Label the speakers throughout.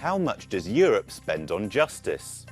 Speaker 1: How much does Europe spend on justice?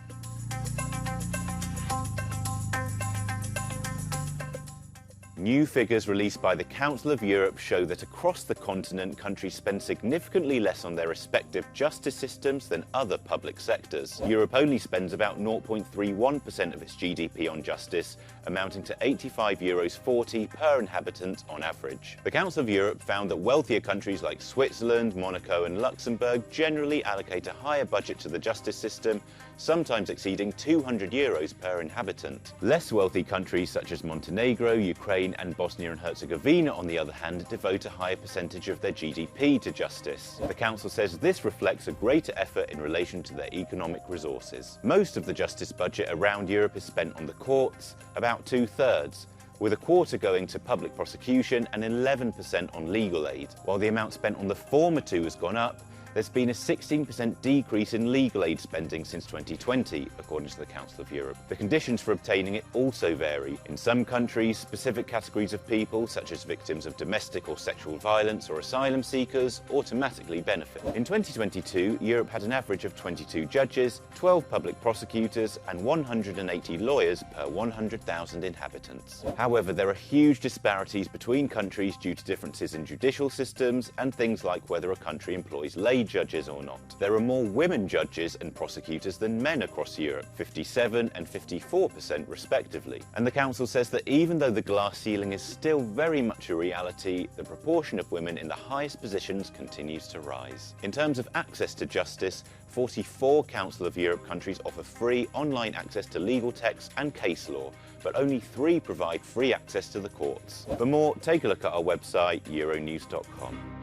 Speaker 1: New figures released by the Council of Europe show that across the continent, countries spend significantly less on their respective justice systems than other public sectors. Europe only spends about 0.31% of its GDP on justice, amounting to €85.40 per inhabitant on average. The Council of Europe found that wealthier countries like Switzerland, Monaco and Luxembourg generally allocate a higher budget to the justice system, sometimes exceeding €200 per inhabitant. Less wealthy countries such as Montenegro, Ukraine and Bosnia and Herzegovina, on the other hand, devote a higher percentage of their GDP to justice. The Council says this reflects a greater effort in relation to their economic resources. Most of the justice budget around Europe is spent on the courts, about 2/3, with a quarter going to public prosecution and 11% on legal aid. While the amount spent on the former two has gone up, there's been a 16% decrease in legal aid spending since 2020, according to the Council of Europe. The conditions for obtaining it also vary. In some countries, specific categories of people, such as victims of domestic or sexual violence or asylum seekers, automatically benefit. In 2022, Europe had an average of 22 judges, 12 public prosecutors, and 180 lawyers per 100,000 inhabitants. However, there are huge disparities between countries due to differences in judicial systems and things like whether a country employs lay judges or not. There are more women judges and prosecutors than men across Europe, 57% and 54% respectively. And the Council says that even though the glass ceiling is still very much a reality, the proportion of women in the highest positions continues to rise. In terms of access to justice, 44 Council of Europe countries offer free online access to legal text and case law, but only 3 provide free access to the courts. For more, take a look at our website, euronews.com.